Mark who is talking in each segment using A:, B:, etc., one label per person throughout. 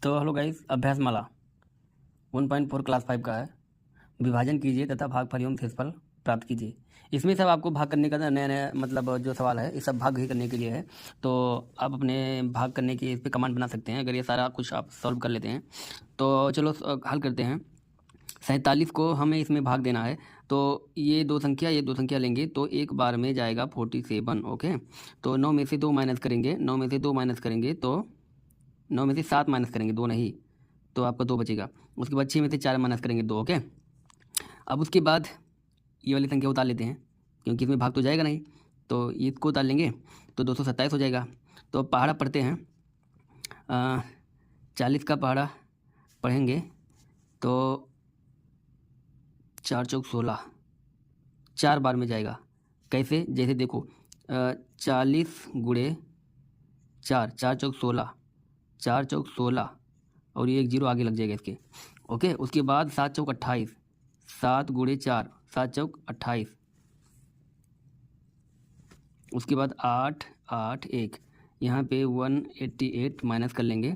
A: तो hello guys, अभ्यास माला 1.4 class 5 का है। विभाजन कीजिए तथा भागफल एवं शेषफल प्राप्त कीजिए। इसमें सब आपको भाग करने का नया नया मतलब जो सवाल है, ये सब भाग ही करने के लिए है। तो आप अपने भाग करने के इस पर कमांड बना सकते हैं अगर ये सारा कुछ आप सॉल्व कर लेते हैं। तो चलो हल करते हैं। 47 को हमें इसमें भाग देना है। तो ये दो संख्या लेंगे तो एक बार में जाएगा 47। ओके, तो 9 में से 2 माइनस करेंगे, 9 में से 2 माइनस करेंगे तो 9 में से 7 माइनस करेंगे, 2 नहीं, तो आपका 2 बचेगा। उसके बाद 6 में से 4 माइनस करेंगे, 2। ओके, अब उसके बाद ये वाली संख्या उतार लेते हैं क्योंकि इसमें भाग तो जाएगा नहीं, तो इसको उतार लेंगे तो 227 हो जाएगा। तो अब पहाड़ा पढ़ते हैं। 40 का पहाड़ा पढ़ेंगे तो 4 चौक 16, 4 बार में जाएगा। कैसे? जैसे देखो 40 गुणे 4, 4 चौक 16, 4 चौक 16 और ये एक जीरो आगे लग जाएगा इसके। ओके, उसके बाद 7 चौक 28, 7 गुणे 4, 7 चौक 28। उसके बाद 8 8 1, यहाँ पे 188 माइनस कर लेंगे।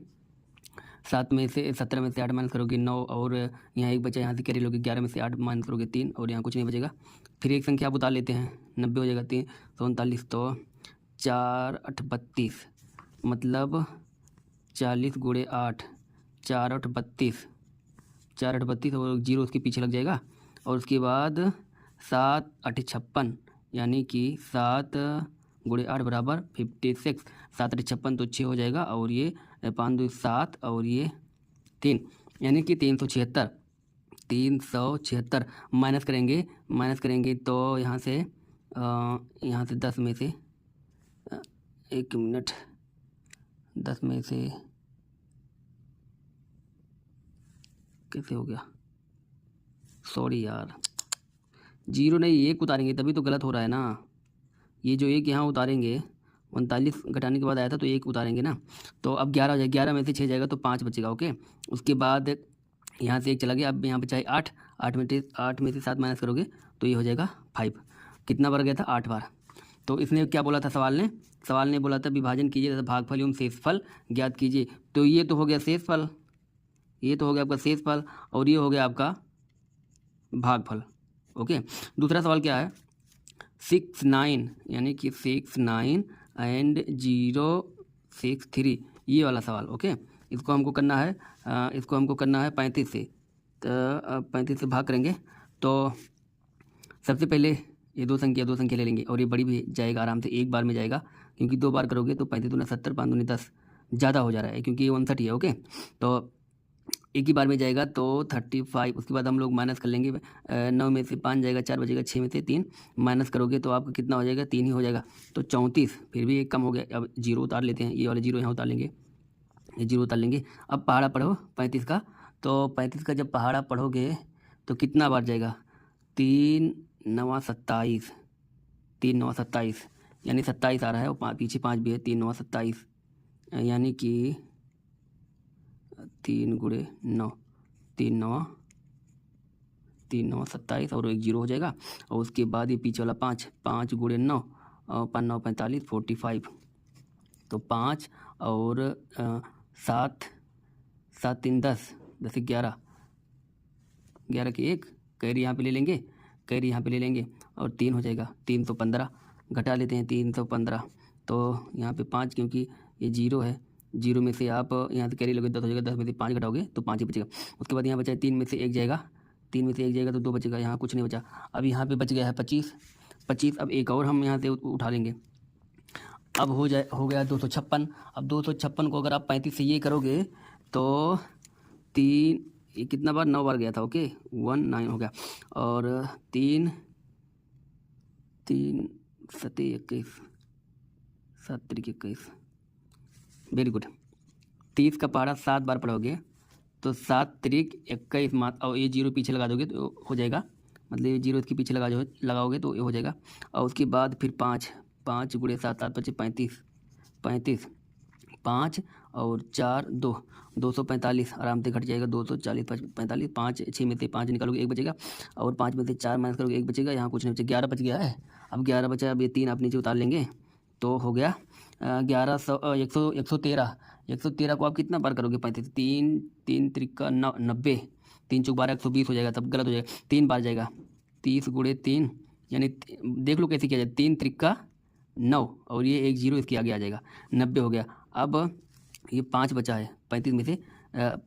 A: 7 में से 17 में से 8 माइनस करोगे 9, और यहाँ एक बचा, यहाँ से कैरी लोगे 11 में से 8 माइनस करोगे 3, और यहाँ कुछ नहीं बचेगा। फिर एक संख्या आप उतार लेते हैं, 90 हो जाएगा, 339, तो 4 8 32, मतलब 40 गुणे 8, 4 8 32, 4 8 32 और जीरो उसके पीछे लग जाएगा। और उसके बाद 7 8 56, यानी कि 7 गुणे 8 बराबर 56, 7 8 56 तो 6 हो जाएगा, और ये 5 2 7 और ये 3, यानी कि 376। 376 माइनस करेंगे तो यहाँ से 10 में से 1 मिनट, 10 में से कैसे हो गया, सॉरी यार, जीरो नहीं, एक उतारेंगे तभी तो गलत हो रहा है ना। ये जो एक यहाँ उतारेंगे, 39 घटाने के बाद आया था तो एक उतारेंगे ना, तो अब 11 हो जाएगा, 11 में से 6 जाएगा तो 5 बचेगा। ओके, उसके बाद यहाँ से एक चला गया, अब यहाँ बचा है 8, 8 में से 7 माइनस करोगे तो ये हो जाएगा 5। कितना बार गया था? 8 बार। तो इसने क्या बोला था सवाल ने बोला था विभाजन कीजिए तथा भागफल एवं शेषफल ज्ञात कीजिए। तो ये तो हो गया शेषफल, ये तो हो गया आपका शेषफल, और ये हो गया आपका भागफल। ओके, दूसरा सवाल क्या है? 6 9, यानी कि 6 9 एंड 0 6 3, ये वाला सवाल। ओके, इसको हमको करना है 35 से। तो 35 से भाग करेंगे तो सबसे पहले ये दो संख्या ले लेंगे, और ये बड़ी भी जाएगा आराम से, एक बार में जाएगा, क्योंकि 2 बार करोगे तो 35 दूना 70, 5 दूनी 10, ज़्यादा हो जा रहा है क्योंकि ये 59 है। ओके, तो एक ही बार में जाएगा तो 35। उसके बाद हम लोग माइनस कर लेंगे, 9 में से 5 जाएगा, 4 बचेगा, 6 में से 3 माइनस करोगे तो आपका कितना हो जाएगा? 3 ही हो जाएगा, तो 34। फिर भी एक कम हो गया, अब जीरो उतार लेते हैं, ये वाले जीरो यहाँ उतार लेंगे, ये जीरो उतार लेंगे। अब पहाड़ा पढ़ो 35 का, तो 35 का जब पहाड़ा पढ़ोगे तो कितना बार जाएगा? 3 9 27, 3 9 27, यानी 27 आ रहा है, और पीछे 5 भी है, 3 9 27, यानी कि 3 गुणे 9, 3 9 27, और एक जीरो हो जाएगा। और उसके बाद ये पीछे वाला 5, 5 गुणे 9, और 5 9 45, 45, तो 5 और 7 7 3 10, 10 11, 11 के 1, कैरी यहाँ पे ले लेंगे, और 3 हो जाएगा, 3 तो 15, घटा लेते हैं, 3 तो 15, तो यहाँ पे 5, क्योंकि ये जीरो है, जीरो में से आप यहाँ से कैरी लोगे 10 हो जाएगा, 10 में से 5 घटाओगे तो 5 ही बचेगा। उसके बाद यहाँ बचा है 3 में से 1 जाएगा, 3 में से 1 जाएगा तो 2 बचेगा, यहाँ कुछ नहीं बचा। अब यहाँ पे बच गया है 25। अब एक और हम यहाँ से उठा लेंगे, अब हो गया 256। अब 256 को अगर आप 35 से ये करोगे तो 3, ये कितना बार? 9 बार गया था। ओके, 1 9 हो गया, और 3 3 7 21, 7 3 21, वेरी गुड। 30 का पहाड़ा 7 बार पढ़ोगे तो 7 3 21 मात, और ये जीरो पीछे लगा दोगे तो हो जाएगा, मतलब ये जीरो इसके पीछे लगाओगे तो ये हो जाएगा। और उसके बाद फिर 5 5 गुणे 7 7 बचे 35, 5 और 4 2, 245 आराम से घट जाएगा, 240 45, 5 6 में से 5 निकालोगे 1 बचेगा, और 5 में से 4 माइनस करोगे 1 बचेगा, यहाँ कुछ नहीं बचेगा, 11 बच गया है। अब 11 बचा, अब ये 3 आप नीचे उतार लेंगे तो हो गया 113, 113 को आप कितना बार करोगे? 35, 3 3 त्रिका 90, 3 चौक 12, 120 हो जाएगा, तब गलत हो जाएगा, 3 बार जाएगा, 30 गुणे 3 यानी देख लो कैसे किया जाए, 3 त्रिका 9 और ये 1 0 इसके आगे आ जाएगा, 90 हो गया। अब ये 5 बचा है 35 में से,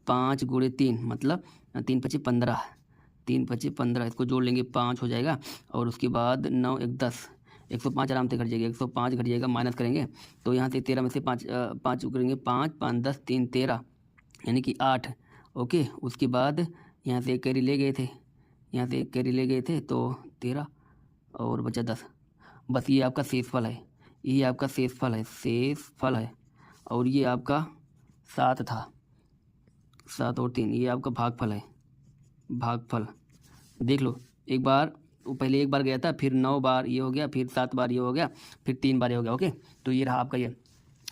A: 5 गुणे 3 मतलब 3 पचे 15, 3 पचे 15, इसको जोड़ लेंगे 5 हो जाएगा, और उसके बाद 9 1 10, 105 आराम से घट जाएगा, 105 घट जाएगा, माइनस करेंगे तो यहाँ से 13 में से 5 करेंगे, 5 5 10 3 13 यानी कि 8। ओके, उसके बाद यहाँ से एक कैरी ले गए थे, यहाँ से एक कैरी ले गए थे तो 13 और बचा 10। बस ये आपका शेष फल है, ये आपका शेष फल है, शेष फल है। और ये आपका 7 था, 7 और 3 ये आपका भागफल है, भागफल। देख लो एक बार, पहले एक बार गया था, फिर 9 बार ये हो गया, फिर 7 बार ये हो गया, फिर 3 बार ये हो गया। ओके, तो ये रहा आपका ये।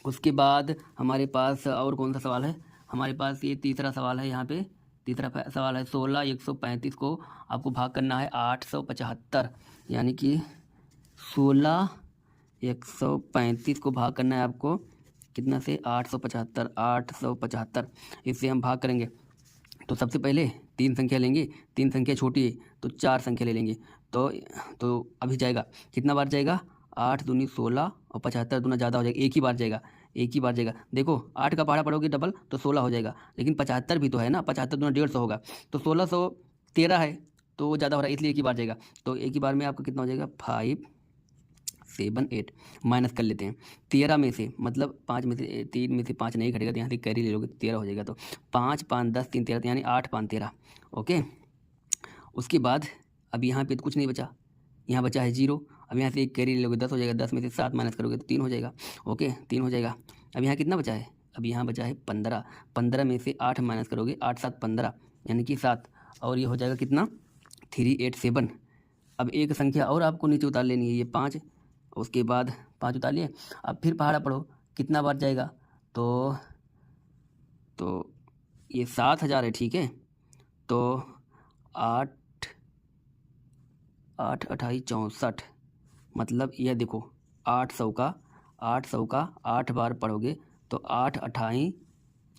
A: उसके बाद हमारे पास और कौन सा सवाल है? हमारे पास ये तीसरा सवाल है, यहाँ पे तीसरा सवाल है 16 135 को आपको भाग करना है 875, यानी कि 16 135 को भाग करना है आपको कितना से? 875, 875। इससे हम भाग करेंगे तो सबसे पहले 3 संख्या लेंगे, 3 संख्या छोटी है तो 4 संख्या ले लेंगे, तो अभी जाएगा कितना बार जाएगा? 8 दूनी 16 और 75 दूना ज़्यादा हो जाएगा, एक ही बार जाएगा, एक ही बार जाएगा। देखो 8 का पहाड़ा पढ़ोगे डबल तो 16 हो जाएगा, लेकिन 75 भी तो है ना, 75 दूना 150 होगा, तो 1613 है तो वो ज़्यादा हो रहा है, इसलिए एक ही बार जाएगा। तो एक ही बार में आपका कितना हो जाएगा? 5 7 8 माइनस कर लेते हैं 13 में से, मतलब 5 में से 3 में से 5 नहीं घटेगा तो यहाँ से कैरी ले लोगे, 13 हो जाएगा। तो 5 5 10 3 13 यानी 8 5 13। ओके, उसके बाद अब यहाँ पे तो कुछ नहीं बचा, यहाँ बचा है 0। अब यहाँ से एक कैरी ले लोगे, 10 हो जाएगा, 10 में से 7 माइनस करोगे तो 3 हो जाएगा। ओके, 3 हो जाएगा। अब यहाँ कितना बचा है? अब यहाँ बचा है 15, 15 में से 8 माइनस करोगे, 8 7 15 यानी कि 7, और ये हो जाएगा कितना? 387। अब एक संख्या और आपको नीचे उतार लेनी है, ये 5, उसके बाद 5 उतार लिए। अब फिर पहाड़ा पढ़ो कितना बार जाएगा? तो ये 7000 है, ठीक है। तो 8 8 28 64, मतलब यह देखो 800 का 8 बार पढ़ोगे तो 8 28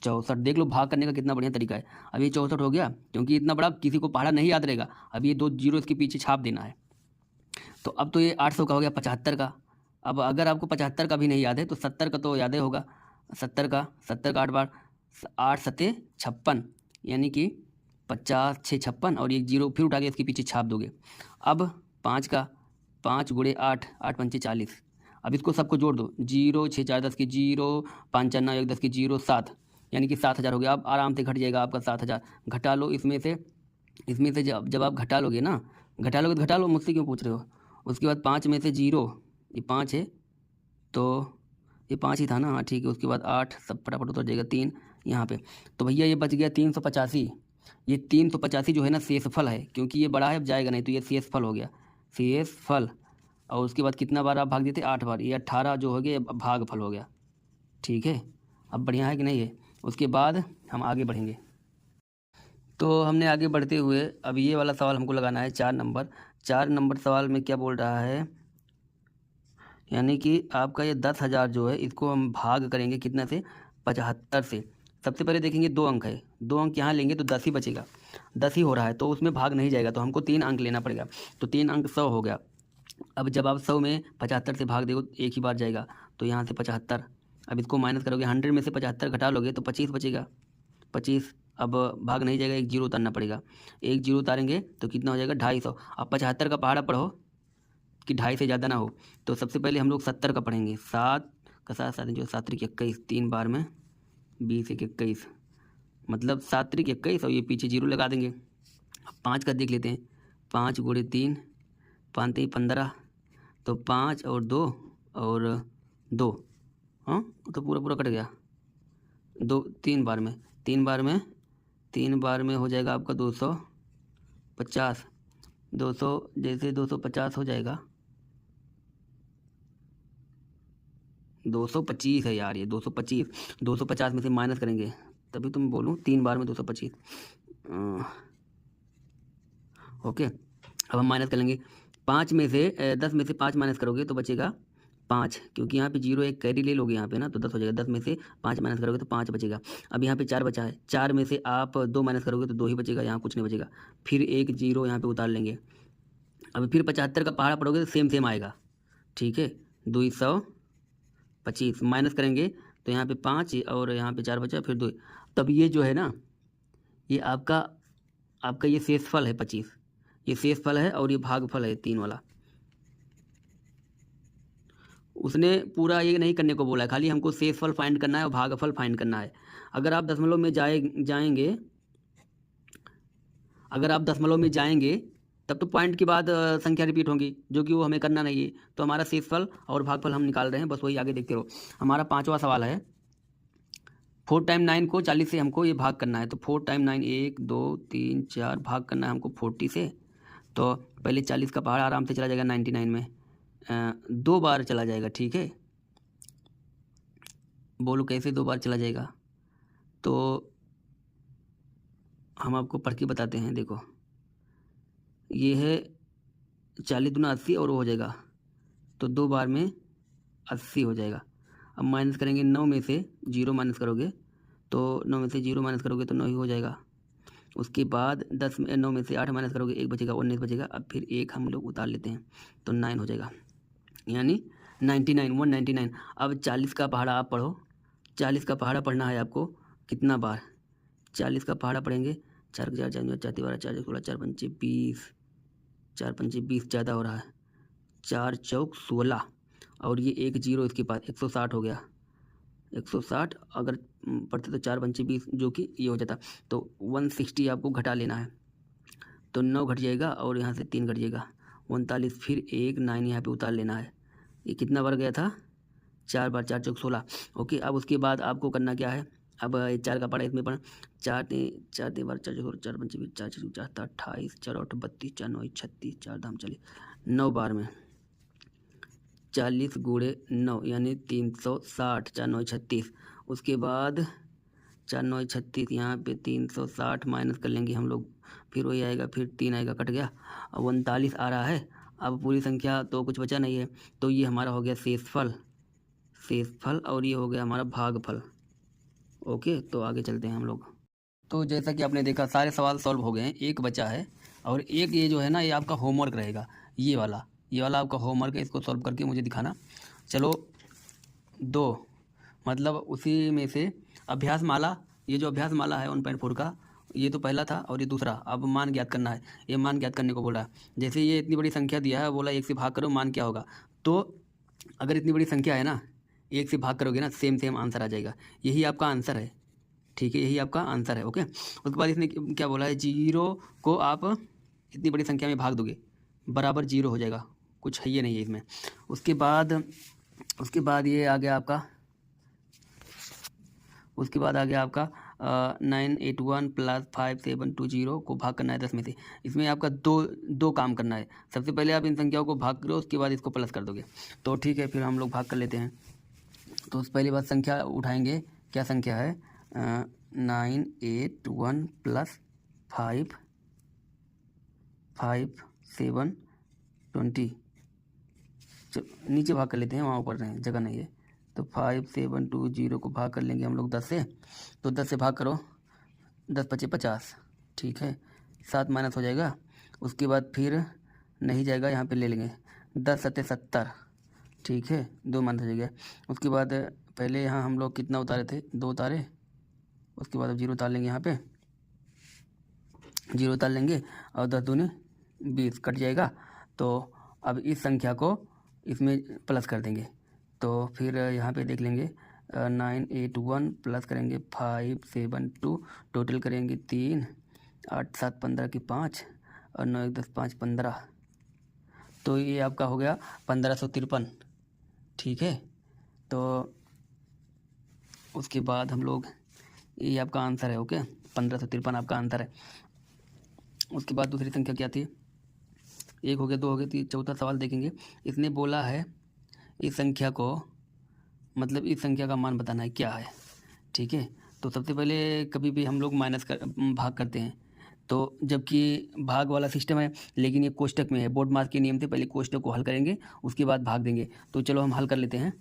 A: 64। देख लो भाग करने का कितना बढ़िया तरीका है। अब ये 64 हो गया, क्योंकि इतना बड़ा किसी को पहाड़ा नहीं याद रहेगा, अब ये 2 जीरो इसके पीछे छाप देना है। तो अब तो ये 800 का हो गया, 75 का। अब अगर आपको 75 का भी नहीं याद है तो 70 का तो याद ही होगा, 70 का 8 बार, 8 सत्ते 56 यानी कि 50 6 56, और एक जीरो फिर उठा के इसके पीछे छाप दोगे। अब 5 का 5 गुणे 8 8 पंचे 40। अब इसको सबको जोड़ दो, 0 6 4 10 की 0, 5 4 9 1 10 की 0 7, यानी कि 7000 हो गया। अब आराम से घट जाएगा आपका 7000। घटा लो इसमें से जब आप घटा लोगे ना, घटा लोगे तो घटा लो, मुझसे क्यों पूछ रहे हो। उसके बाद 5 में से 0, ये 5 है तो ये 5 ही था ना, हाँ ठीक है। उसके बाद 8 सब फटाफट उतर जाएगा, 3 यहाँ पे, तो भैया ये बच गया 385। ये 385 जो है ना शेषफल है, क्योंकि ये बड़ा है अब जाएगा नहीं, तो ये शेषफल हो गया, शेषफल। और उसके बाद कितना बार आप भाग देते? 8 बार, ये 18 जो हो गया भागफल हो गया, ठीक है। अब बढ़िया है कि नहीं है? उसके बाद हम आगे बढ़ेंगे। तो हमने आगे बढ़ते हुए अब ये वाला सवाल हमको लगाना है 4 नंबर। 4 नंबर सवाल में क्या बोल रहा है, यानी कि आपका ये 10,000 जो है इसको हम भाग करेंगे कितना से? 75 से। सबसे पहले देखेंगे 2 अंक है, 2 अंक यहाँ लेंगे तो 10 ही बचेगा, 10 ही हो रहा है, तो उसमें भाग नहीं जाएगा, तो हमको 3 अंक लेना पड़ेगा। तो 3 अंक 100 हो गया। अब जब आप 100 में 75 से भाग दोगे एक ही बार जाएगा, तो यहाँ से 75। अब इसको माइनस करोगे, 100 में से 75 घटा लोगे तो 25 बचेगा, 25। अब भाग नहीं जाएगा, एक जीरो उतारना पड़ेगा, एक जीरो उतारेंगे तो कितना हो जाएगा? 250। अब 75 का पहाड़ा पढ़ो कि 2.5 से ज़्यादा ना हो, तो सबसे पहले हम लोग 70 का पढ़ेंगे। 7 का 7 7 जो 7 त्रिक 21, 3 बार में 20 1 21, मतलब 7 त्रिक 21, और ये पीछे जीरो लगा देंगे। अब 5 का देख लेते हैं, 5 गुणे 3 5 3 15, तो 5 और 2 और 2, हाँ तो पूरा पूरा कट गया। 3 बार में 3 बार में हो जाएगा आपका 250, 200 जैसे 250 हो जाएगा, 225 है यार, ये 225, 250 में से माइनस करेंगे तभी तुम बोलूँ, 3 बार में 225। ओके, अब हम माइनस कर लेंगे 5 में से 10 में से 5 माइनस करोगे तो बचेगा 5, क्योंकि यहाँ पे 0 एक कैरी ले लोगे यहाँ पे ना, तो 10 हो जाएगा। 10 में से 5 माइनस करोगे तो 5 बचेगा। अब यहाँ पे 4 बचा है, 4 में से आप 2 माइनस करोगे तो 2 ही बचेगा, यहाँ कुछ नहीं बचेगा। फिर एक 0 यहाँ पे उतार लेंगे। अब फिर 75 का पहाड़ा पढ़ोगे तो सेम आएगा, ठीक है। 225 माइनस करेंगे तो यहाँ पे 5 और यहाँ पे 4 बचा, फिर 2। तब ये जो है ना, ये आपका ये शेषफल है 25, ये शेषफल है और ये भागफल है 3 वाला। उसने पूरा ये नहीं करने को बोला है, खाली हमको शेषफल फाइंड करना है और भागफल फाइंड करना है। अगर आप दशमलव में जाएंगे तब तो पॉइंट के बाद संख्या रिपीट होंगी, जो कि वो हमें करना नहीं है। तो हमारा शेषफल और भागफल हम निकाल रहे हैं, बस वही आगे देखते रहो। हमारा 5वां सवाल है, 4 टाइम 9 को 40 से हमको ये भाग करना है। तो 4 टाइम 9 1 2 3 4 भाग करना है हमको 40 से। तो पहले 40 का पहाड़ आराम से चला जाएगा 99 में, 2 बार चला जाएगा, ठीक है। बोलो कैसे 2 बार चला जाएगा, तो हम आपको पढ़ के बताते हैं। देखो ये है 40 दूना 80 और वो हो जाएगा, तो 2 बार में 80 हो जाएगा। अब माइनस करेंगे, 9 में से 0 माइनस करोगे तो 9 में से 0 माइनस करोगे तो 9 ही हो जाएगा। उसके बाद 9 में से 8 माइनस करोगे 1 बचेगा, 19 बचेगा। अब फिर 1 हम लोग उतार लेते हैं तो 9 हो जाएगा, यानी 99 199। अब 40 का पहाड़ा आप पढ़ो, 40 का पहाड़ा पढ़ना है आपको कितना बार, 40 का पहाड़ा पढ़ेंगे 4 4 4 4 12 4 16 4 पंचे 20, 4 पंचे 20 ज़्यादा हो रहा है, 4 चौक 16 और ये 1 0 इसके पास 160 हो गया। 160 अगर पढ़ते तो 4 पंचे 20, जो कि ये हो जाता। तो 160 आपको घटा लेना है, तो 9 घट जाएगा और यहाँ से 3 घट जाएगा, 39। फिर 1 9 यहाँ पे उतार लेना है। ये कितना बार गया था, 4 बार, 4 चौक 16। ओके, अब उसके बाद आपको करना क्या है, अब 4 का पढ़ा इसमें पढ़ा, 4 बार 4 चौक 4 पंचे 20, 4 6 4 28, 4 8 32, 4 9 36, 4 धाम 40, 9 बार में 40 गुणे 9 यानी 360, 4 9 36। उसके बाद 4 9 36, यहाँ पे 360 माइनस कर लेंगे हम लोग, फिर वही आएगा, फिर 3 आएगा, कट गया। अब 39 आ रहा है। अब पूरी संख्या तो कुछ बचा नहीं है, तो ये हमारा हो गया शेषफल और ये हो गया हमारा भागफल। ओके, तो आगे चलते हैं हम लोग। तो जैसा कि आपने देखा सारे सवाल सॉल्व हो गए हैं, एक बचा है और एक ये जो है ना, ये आपका होमवर्क रहेगा, ये वाला आपका होमवर्क है, इसको सॉल्व करके मुझे दिखाना। चलो 2 मतलब उसी में से अभ्यास माला, ये जो अभ्यास माला है 1.4 का, ये तो पहला था और ये दूसरा। अब मान ज्ञात करना है, ये मान ज्ञात करने को बोला। जैसे ये इतनी बड़ी संख्या दिया है, बोला 1 से भाग करो, मान क्या होगा। तो अगर इतनी बड़ी संख्या है ना, 1 से भाग करोगे ना, सेम आंसर आ जाएगा। यही आपका आंसर है, ठीक है, यही आपका आंसर है। ओके, उसके बाद इसने क्या बोला है, 0 को आप इतनी बड़ी संख्या में भाग दोगे, बराबर 0 हो जाएगा, कुछ है ये नहीं है इसमें। उसके बाद ये आ गया आपका, 981 + 5720 को भाग करना है 10 में से। इसमें आपका दो काम करना है। सबसे पहले आप इन संख्याओं को भाग करो, उसके बाद इसको प्लस कर दोगे। तो ठीक है, फिर हम लोग भाग कर लेते हैं। तो उस पहली बात संख्या उठाएंगे, क्या संख्या है, 981 + 5720। नीचे भाग कर लेते हैं, वहाँ ऊपर नहीं, जगह नहीं है। तो 5720 को भाग कर लेंगे हम लोग 10 से। तो 10 से भाग करो, 10 × 5 = 50, ठीक है, 7 माइनस हो जाएगा। उसके बाद फिर नहीं जाएगा, यहाँ पे ले लेंगे, 10 × 7 = 70, ठीक है, 2 माइनस हो जाएगा। उसके बाद पहले यहाँ हम लोग कितना उतारे थे, 2 उतारे। उसके बाद अब 0 उतार लेंगे, यहाँ पे 0 उतार लेंगे और 10 दूनी 20 कट जाएगा। तो अब इस संख्या को इसमें प्लस कर देंगे। तो फिर यहाँ पे देख लेंगे, 981 प्लस करेंगे 572, टोटल करेंगे 3, 8 7 15 की 5 और 9 1 10 5 15। तो ये आपका हो गया 1553, ठीक है। तो उसके बाद हम लोग, ये आपका आंसर है। ओके, 1553 आपका आंसर है। उसके बाद दूसरी संख्या क्या थी, 1 हो गया, 2 हो गया, 3, चौथा सवाल देखेंगे। इसने बोला है इस संख्या को, मतलब इस संख्या का मान बताना है क्या है, ठीक है। तो सबसे पहले कभी भी हम लोग भाग करते हैं, तो जबकि भाग वाला सिस्टम है, लेकिन ये कोष्टक में है। बोर्ड मार्क के नियम से पहले कोष्टक को हल करेंगे, उसके बाद भाग देंगे। तो चलो हम हल कर लेते हैं।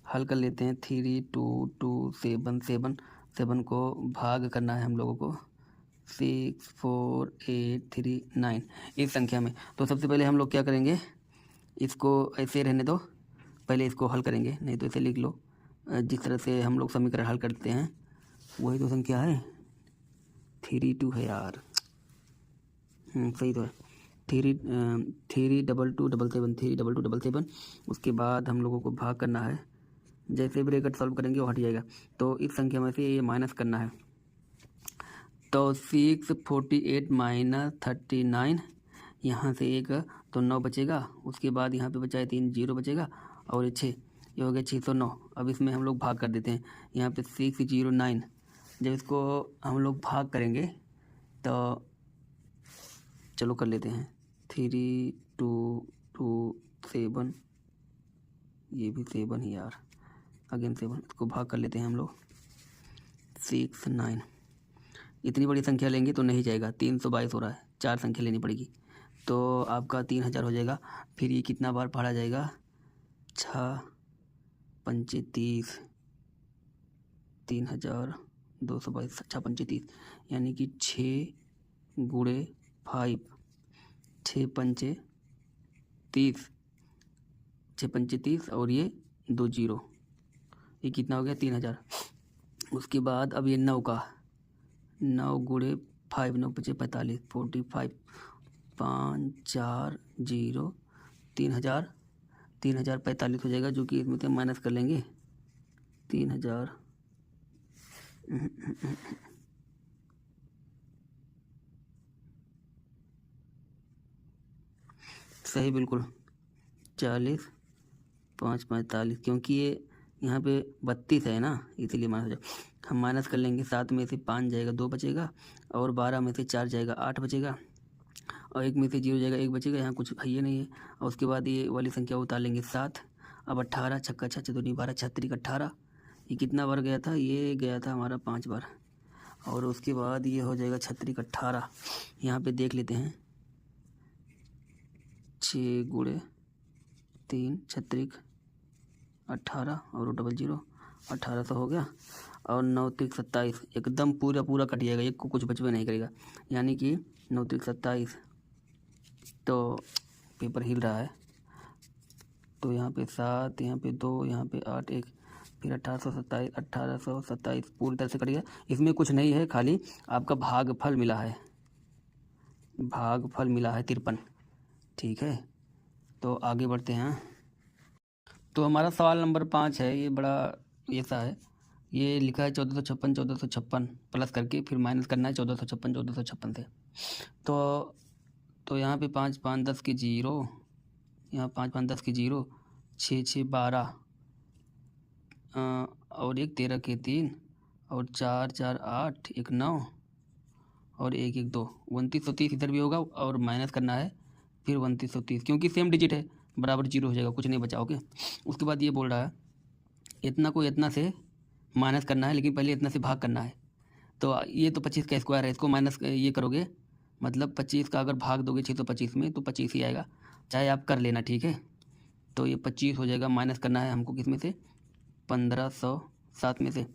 A: हल कर लेते हैं। 3 2 2 7 7 7 को भाग करना है हम लोगों को 6 4 8 3 9 इस संख्या में। तो सबसे पहले हम लोग क्या करेंगे, इसको ऐसे रहने दो, पहले इसको हल करेंगे, नहीं तो इसे लिख लो। जिस तरह से हम लोग समीकरण हल करते हैं वही तो संख्या है। 3 2 है यार, सही तो है। 3 3 2 2 7 7 3 2 2 7 7। उसके बाद हम लोगों को भाग करना है, जैसे ब्रैकेट सॉल्व करेंगे वो हट जाएगा। तो इस संख्या में से ये माइनस करना है। तो 648 माइनस 39, यहाँ से एक तो 9 बचेगा। उसके बाद यहाँ पे बचा है 3, 0 बचेगा और ये 6, ये हो गया 609। अब इसमें हम लोग भाग कर देते हैं। यहाँ पे 609, जब इसको हम लोग भाग करेंगे तो चलो कर लेते हैं। 3 2 2 7, ये भी 7 ही यार, अगेन 7, इसको भाग कर लेते हैं हम लोग 6 9। इतनी बड़ी संख्या लेंगे तो नहीं जाएगा, 322 हो रहा है, 4 संख्या लेनी पड़ेगी। तो आपका 3000 हो जाएगा। फिर ये कितना बार पढ़ा जाएगा, 6 पंचे 30, 3222, 6 पंचे 30, यानी कि 6 गुणे 5, 6 पंचे 30, 6 पंचे 30 और ये 2 0, ये कितना हो गया 3000। उसके बाद अब ये 9 का 9 गुणे 5, 9 पचे 45, 45, 5 4 0, 3000, 3045 हो जाएगा, जो कि इसमें से माइनस कर लेंगे 3000। सही बिल्कुल, 40 5 45, क्योंकि ये यहाँ पे 32 है ना, इसीलिए माइनस हो जाएगा। हम माइनस कर लेंगे, 7 में से 5 जाएगा 2 बचेगा, और 12 में से 4 जाएगा 8 बचेगा, और 1 में से 0 जाएगा 1 बचेगा, यहाँ कुछ है ये नहीं है। और उसके बाद ये वाली संख्या उतार लेंगे 7। अब 18, छक्का 6 चौदह 12, 36 18, ये कितना बार गया था, ये गया था हमारा 5 बार। और उसके बाद ये हो जाएगा 36 18, यहाँ पे देख लेते हैं, 6 गुणे 3, 36 18 और 00, 1800 हो गया। और 9 3 27, एकदम पूरा पूरा कट जाएगा, एक को कुछ बचबे नहीं करेगा, यानी कि 9 3 27। तो पेपर हिल रहा है, तो यहाँ पे 7, यहाँ पे 2, यहाँ पे 8 1, फिर 1827 पूरी तरह से कट गया। इसमें कुछ नहीं है, खाली आपका भागफल मिला है, भागफल मिला है 53। ठीक है, तो आगे बढ़ते हैं। तो हमारा सवाल नंबर 5 है, ये बड़ा ऐसा है, ये लिखा है 1456 प्लस करके फिर माइनस करना है 1456 से। तो यहाँ पे 5 5 10 की 0, यहाँ 5 5 10 की 0, 6 6 12, और 1 13 के 3, और 4 4 8, 1 9, और 1 1 2, 2930 इधर भी होगा, और माइनस करना है फिर 2930, क्योंकि सेम डिजिट है, बराबर 0 हो जाएगा, कुछ नहीं बचा। ओके, उसके बाद ये बोल रहा है इतना को इतना से माइनस करना है, लेकिन पहले इतना से भाग करना है। तो ये तो 25 का स्क्वायर है, इसको माइनस ये करोगे, मतलब 25 का अगर भाग दोगे 625 में तो 25 ही आएगा, चाहे आप कर लेना। ठीक है, तो ये 25 हो जाएगा, माइनस करना है हमको किस में से, 1507 में से।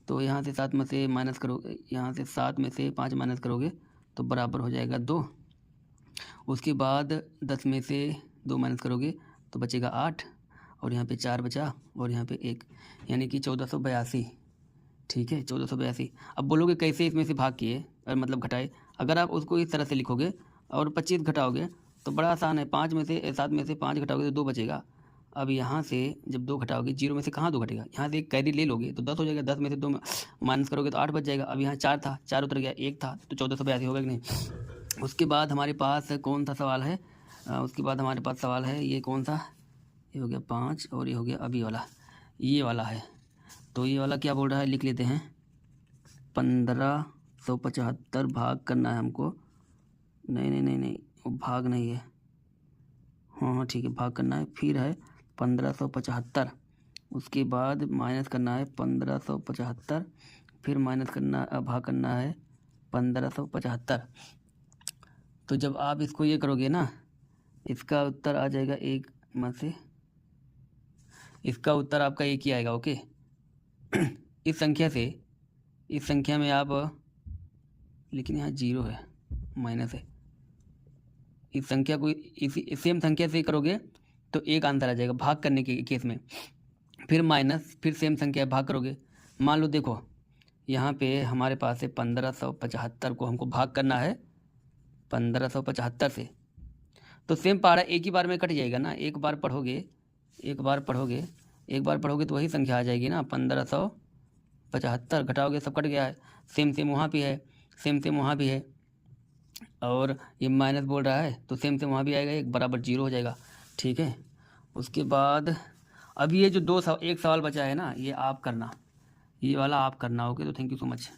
A: तो यहाँ से 7 में से माइनस करोगे, यहाँ से 7 में से 5 माइनस करोगे तो बराबर हो जाएगा 2। उसके बाद 10 में से 2 माइनस करोगे तो बचेगा 8, और यहाँ पे 4 बचा, और यहाँ पे 1, यानी कि 1482। ठीक है, 1482। अब बोलोगे कैसे इसमें से भाग किए, मतलब घटाए। अगर आप उसको इस तरह से लिखोगे और 25 घटाओगे तो बड़ा आसान है, 5 में से 7 में से 5 घटाओगे तो 2 बचेगा। अब यहाँ से जब 2 घटाओगे, 0 में से कहाँ 2 घटेगा, यहाँ से एक कैरी ले लोगे तो 10 हो जाएगा, 10 में से 2 माइनस करोगे तो 8 बच जाएगा। अब यहाँ 4 था, 4 उतर गया, 1 था, तो 1482 होगा कि नहीं। उसके बाद हमारे पास कौन सा सवाल है, उसके बाद हमारे पास सवाल है ये कौन सा, ये हो गया 5, और ये हो गया अभी वाला, ये वाला है। तो ये वाला क्या बोल रहा है, लिख लेते हैं। 1575 भाग करना है हमको, नहीं वो भाग नहीं है, हाँ ठीक है, भाग करना है। फिर है 1575, उसके बाद माइनस करना है 1575, फिर माइनस करना, भाग करना है 1575। तो जब आप इसको ये करोगे ना, इसका उत्तर आ जाएगा एक में से, इसका उत्तर आपका एक ही आएगा। ओके इस संख्या में आप, लेकिन यहाँ 0 है, माइनस है। इस संख्या को इसी सेम संख्या से करोगे तो एक आंसर आ जाएगा भाग करने के केस में, फिर माइनस, फिर सेम संख्या भाग करोगे। मान लो देखो यहाँ पे हमारे पास है 1575 को हमको भाग करना है 1575 से, तो सेम पहाड़ा एक ही बार में कट जाएगा ना। एक बार पढ़ोगे तो वही संख्या आ जाएगी ना। 1575 घटाओगे सब कट गया है। सेम वहाँ भी है, सेम वहाँ भी है, और ये माइनस बोल रहा है तो सेम वहाँ भी आएगा, एक बराबर 0 हो जाएगा। ठीक है, उसके बाद अब ये जो एक सवाल बचा है ना, ये आप करना, ये वाला आप करना। ओके, तो थैंक यू सो मच।